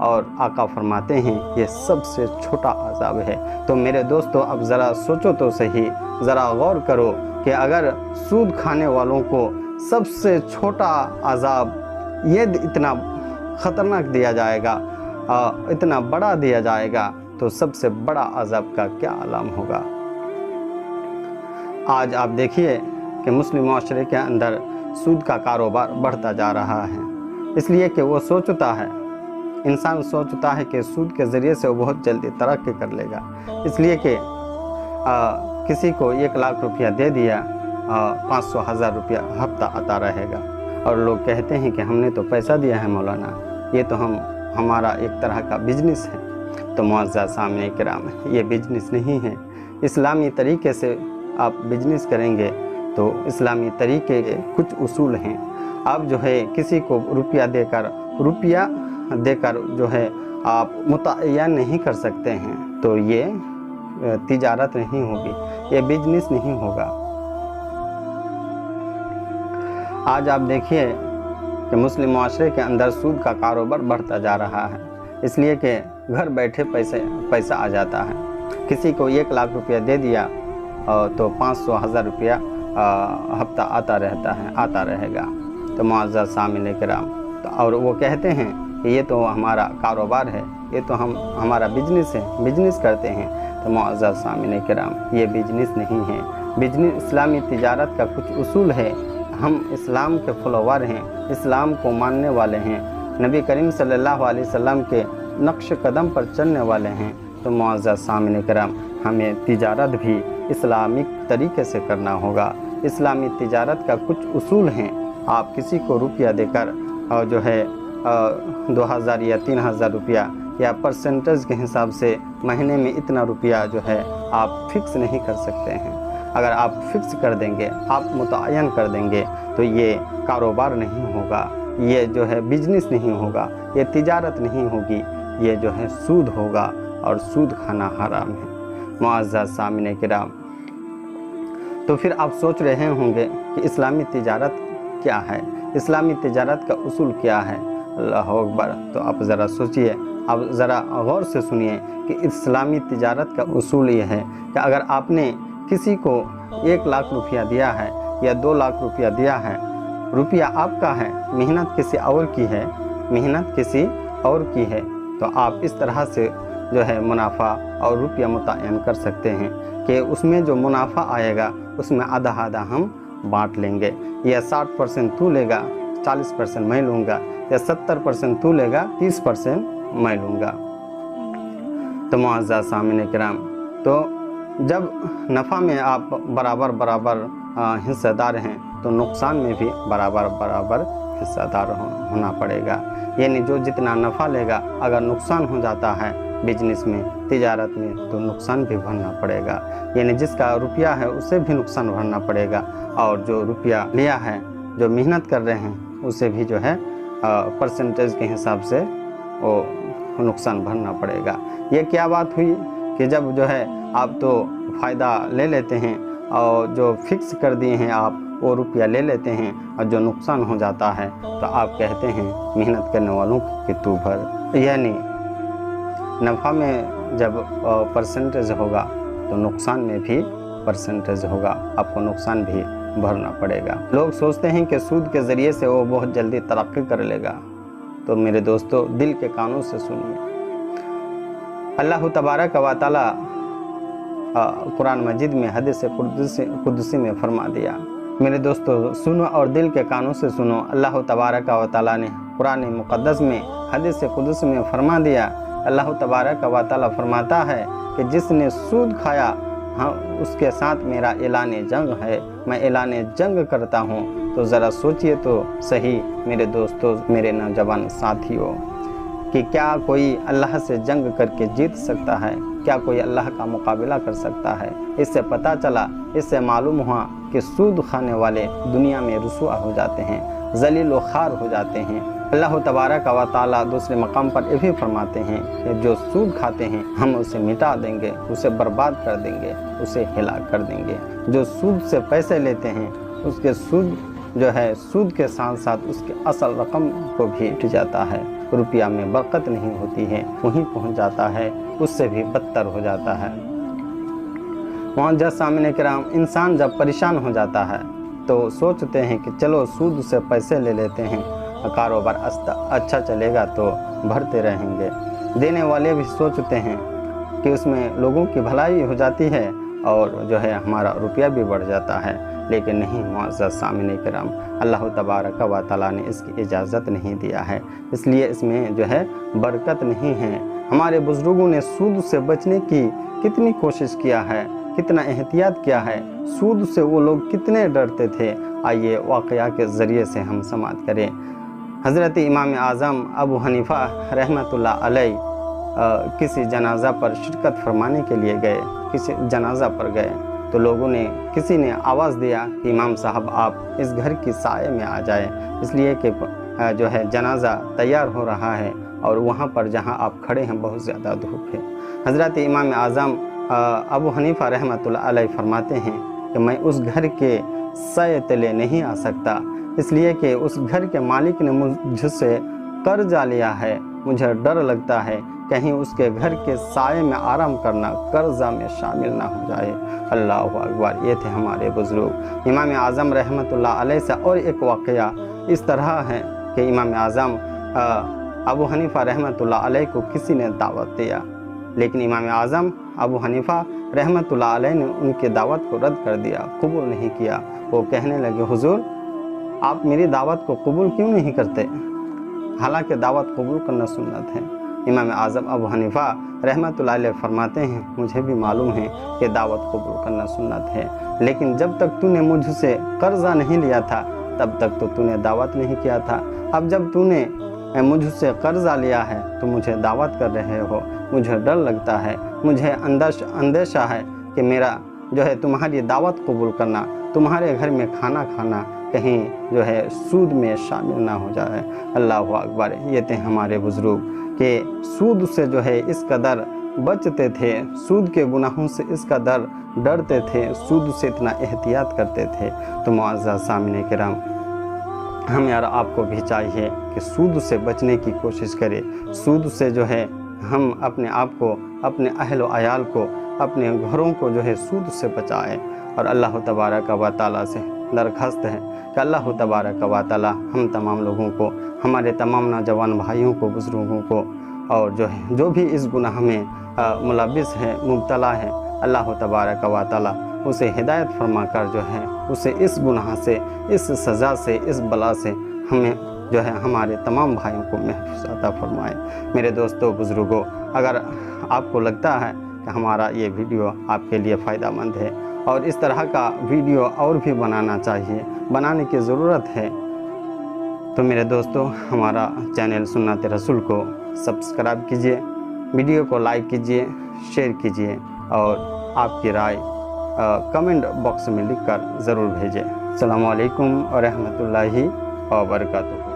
اور آقا فرماتے ہیں یہ سب سے چھوٹا عذاب ہے۔ تو میرے دوستو اب ذرا سوچو تو صحیح، ذرا غور کرو کہ اگر سود کھانے والوں کو سب سے چھوٹا عذاب یہ اتنا خطرناک دیا جائے گا، اتنا بڑا دیا جائے گا، تو سب سے بڑا عذاب کا کیا عالم ہوگا۔ آج آپ دیکھیے کہ مسلم معاشرے کے اندر سود کا کاروبار بڑھتا جا رہا ہے، اس لیے کہ وہ سوچتا ہے، انسان سوچتا ہے کہ سود کے ذریعے سے وہ بہت جلدی ترقی کر لے گا، اس لیے کہ کسی کو 1 لاکھ روپیہ دے دیا، 500,000 روپیہ ہفتہ آتا رہے گا، اور لوگ کہتے ہیں کہ ہم نے تو پیسہ دیا ہے مولانا، یہ تو ہمارا ایک طرح کا بزنس ہے۔ تو معزز سامعین کرام، یہ بزنس نہیں ہے۔ اسلامی طریقے سے آپ بزنس کریں گے تو اسلامی طریقے کے کچھ اصول ہیں۔ آپ جو ہے کسی کو روپیہ دے کر جو ہے آپ متعین نہیں کر سکتے ہیں، تو یہ تجارت نہیں ہوگی، یہ بزنس نہیں ہوگا۔ آج آپ دیکھیے کہ مسلم معاشرے کے اندر سود کا کاروبار بڑھتا جا رہا ہے، اس لیے کہ گھر بیٹھے پیسہ آ جاتا ہے۔ کسی کو 1 لاکھ روپیہ دے دیا تو 500,000 روپیہ ہفتہ آتا رہے گا۔ تو معزز سامعین کرام، اور وہ کہتے ہیں کہ یہ تو ہمارا کاروبار ہے، یہ تو ہمارا بزنس ہے، بزنس کرتے ہیں۔ تو معزز سامعین کرام، یہ بزنس نہیں ہے۔ بزنس اسلامی تجارت کا کچھ اصول ہے۔ ہم اسلام کے فالوور ہیں، اسلام کو ماننے والے ہیں، نبی کریم صلی اللہ علیہ وسلم کے نقش قدم پر چلنے والے ہیں۔ تو معزز سامعین کرام، ہمیں تجارت بھی اسلامک طریقے سے کرنا ہوگا۔ اسلامی تجارت کا کچھ اصول ہیں۔ آپ کسی کو روپیہ دے کر اور جو ہے 2,000 یا 3,000 روپیہ یا پرسنٹیج کے حساب سے مہینے میں اتنا روپیہ جو ہے آپ فکس نہیں کر سکتے ہیں۔ اگر آپ فکس کر دیں گے، آپ متعین کر دیں گے، تو یہ کاروبار نہیں ہوگا، یہ جو ہے بزنس نہیں ہوگا، یہ تجارت نہیں ہوگی، یہ جو ہے سود ہوگا، اور سود کھانا حرام ہے۔ معزز سامعین کرام، تو پھر آپ سوچ رہے ہوں گے کہ اسلامی تجارت کیا ہے، اسلامی تجارت کا اصول کیا ہے۔ اللہ اکبر! تو آپ ذرا سوچئے، آپ ذرا غور سے سنیے کہ اسلامی تجارت کا اصول یہ ہے کہ اگر آپ نے کسی کو 1 لاکھ روپیہ دیا ہے یا 2 لاکھ روپیہ دیا ہے، روپیہ آپ کا ہے، محنت کسی اور کی ہے، تو آپ اس طرح سے جو ہے منافع اور روپیہ متعین کر سکتے ہیں کہ اس میں جو منافع آئے گا اس میں آدھا ہم بانٹ لیں گے، یا 60% تو لے گا، 40% میں لوں گا، یا 70% تو لے گا، 30% میں لوں گا۔ تو معزز سامعین کرام، تو جب نفع میں آپ برابر حصہ دار ہیں تو نقصان میں بھی برابر حصہ دار ہونا پڑے گا۔ یعنی جو جتنا نفع لے گا، اگر نقصان ہو جاتا ہے بزنس میں، تجارت میں، تو نقصان بھی بھرنا پڑے گا۔ یعنی جس کا روپیہ ہے اسے بھی نقصان بھرنا پڑے گا، اور جو روپیہ لیا ہے، جو محنت کر رہے ہیں، اسے بھی جو ہے پرسنٹیج کے حساب سے وہ نقصان بھرنا پڑے گا۔ یہ کیا بات ہوئی کہ جب جو ہے آپ تو فائدہ لے لیتے ہیں، اور جو فکس کر دیے ہیں آپ وہ روپیہ لے لیتے ہیں، اور جو نقصان ہو جاتا ہے تو آپ کہتے ہیں محنت کرنے والوں کی تو بھر۔ یعنی نفع میں جب پرسنٹیج ہوگا تو نقصان میں بھی پرسنٹیج ہوگا، آپ کو نقصان بھی بھرنا پڑے گا۔ لوگ سوچتے ہیں کہ سود کے ذریعے سے وہ بہت جلدی ترقی کر لے گا، تو میرے دوستو دل کے کانوں سے سنیے۔ اللہ تبارک و تعالی قرآن مجید میں حدیث قدسی میں فرما دیا۔ میرے دوستو سنو اور دل کے کانوں سے سنو، اللہ تبارک و تعالی نے قرآن مقدس میں حدیث قدسی میں فرما دیا۔ اللہ تبارک و تعالی فرماتا ہے کہ جس نے سود کھایا، اس کے ساتھ میرا اعلان جنگ ہے، میں اعلان جنگ کرتا ہوں۔ تو ذرا سوچئے تو صحیح میرے دوستو، میرے نوجوان ساتھیوں، کہ کیا کوئی اللہ سے جنگ کر کے جیت سکتا ہے؟ کیا کوئی اللہ کا مقابلہ کر سکتا ہے؟ اس سے پتہ چلا، اس سے معلوم ہوا کہ سود کھانے والے دنیا میں رسوا ہو جاتے ہیں، ذلیل و خوار ہو جاتے ہیں۔ اللہ تبارک و تعالیٰ دوسرے مقام پر یہ بھی فرماتے ہیں کہ جو سود کھاتے ہیں ہم اسے مٹا دیں گے، اسے برباد کر دیں گے، اسے ہلاک کر دیں گے۔ جو سود سے پیسے لیتے ہیں اس کے سود جو ہے سود کے ساتھ ساتھ اس کے اصل رقم کو بھی اٹھ جاتا ہے، روپیہ میں برکت نہیں ہوتی ہے، وہیں پہنچ جاتا ہے، اس سے بھی بدتر ہو جاتا ہے۔ معزز سامعین کرام، انسان جب پریشان ہو جاتا ہے تو سوچتے ہیں کہ چلو سود سے پیسے لے لیتے ہیں، کاروبار اچھا چلے گا تو بھرتے رہیں گے۔ دینے والے بھی سوچتے ہیں کہ اس میں لوگوں کی بھلائی ہو جاتی ہے اور جو ہے ہمارا روپیہ بھی بڑھ جاتا ہے، لیکن نہیں معزز سامعین کرام، اللہ تبارک و تعالیٰ نے اس کی اجازت نہیں دیا ہے، اس لیے اس میں جو ہے برکت نہیں ہے۔ ہمارے بزرگوں نے سود سے بچنے کی کتنی کوشش کیا ہے، کتنا احتیاط کیا ہے، سود سے وہ لوگ کتنے ڈرتے تھے۔ آئیے واقعہ کے ذریعے سے ہم سماعت کریں۔ حضرت امام اعظم ابو حنیفہ رحمۃ اللہ علیہ کسی جنازہ پر شرکت فرمانے کے لیے گئے، کسی جنازہ پر گئے تو لوگوں نے، کسی نے آواز دیا کہ امام صاحب آپ اس گھر کی سائے میں آ جائیں، اس لیے کہ جو ہے جنازہ تیار ہو رہا ہے اور وہاں پر جہاں آپ کھڑے ہیں بہت زیادہ دھوپ ہے۔ حضرت امام اعظم ابو حنیفہ رحمۃ اللہ علیہ فرماتے ہیں کہ میں اس گھر کے سائے تلے نہیں آ سکتا، اس لیے کہ اس گھر کے مالک نے مجھ سے قرضہ لیا ہے، مجھے ڈر لگتا ہے کہیں اس کے گھر کے سائے میں آرام کرنا قرضہ میں شامل نہ ہو جائے۔ اللہ اکبر، یہ تھے ہمارے بزرگ۔ امام اعظم رحمۃ اللہ علیہ سے اور ایک واقعہ اس طرح ہے کہ امام اعظم ابو حنیفہ رحمۃ اللہ علیہ کو کسی نے دعوت دیا، لیکن امام اعظم ابو حنیفہ رحمۃ اللہ علیہ نے ان کی دعوت کو رد کر دیا، قبول نہیں کیا۔ وہ کہنے لگے حضور آپ میری دعوت کو قبول کیوں نہیں کرتے، حالانکہ دعوت قبول کرنا سنت ہے۔ امام اعظم ابو حنیفہ رحمۃ اللہ علیہ فرماتے ہیں مجھے بھی معلوم ہے کہ دعوت قبول کرنا سنت ہے، لیکن جب تک تو نے مجھ سے قرضہ نہیں لیا تھا تب تک تو نے دعوت نہیں کیا تھا، اب جب تو نے مجھ سے قرضہ لیا ہے تو مجھے دعوت کر رہے ہو، مجھے ڈر لگتا ہے، مجھے اندیشہ ہے کہ میرا جو ہے تمہاری دعوت قبول کرنا، تمہارے گھر میں کھانا کھانا کہیں جو ہے سود میں شامل نہ ہو جائے۔ اللہ اکبر، یہ تھے ہمارے بزرگ کہ سود سے جو ہے اس قدر بچتے تھے، سود کے گناہوں سے اس قدر ڈرتے تھے، سود سے اتنا احتیاط کرتے تھے۔ تو معزز سامعین کرام، ہمیں اور آپ کو بھی چاہیے کہ سود سے بچنے کی کوشش کریں، سود سے جو ہے ہم اپنے آپ کو، اپنے اہل و عیال کو، اپنے گھروں کو جو ہے سود سے بچائیں، اور اللہ تبارک و تعالیٰ سے درخواست ہے کہ اللہ تبارک و تعالیٰ ہم تمام لوگوں کو، ہمارے تمام نوجوان بھائیوں کو، بزرگوں کو، اور جو بھی اس گناہ میں ملوث ہے، مبتلا ہے، اللہ تبارک و تعالیٰ اسے ہدایت فرما کر جو ہے اسے اس گناہ سے، اس سزا سے، اس بلا سے ہمیں جو ہے ہمارے تمام بھائیوں کو محفوظ عطا فرمائے۔ میرے دوستوں، بزرگوں، اگر آپ کو لگتا ہے کہ ہمارا یہ ویڈیو آپ کے لیے فائدہ مند ہے اور اس طرح کا ویڈیو اور بھی بنانا چاہیے، بنانے کی ضرورت ہے، تو میرے دوستوں ہمارا چینل سنت رسول کو سبسکرائب کیجئے، ویڈیو کو لائک کیجئے، شیئر کیجئے، اور آپ کی رائے کمنٹ باکس میں لکھ کر ضرور بھیجیں۔ السلام علیکم ورحمۃ اللہ وبرکاتہ۔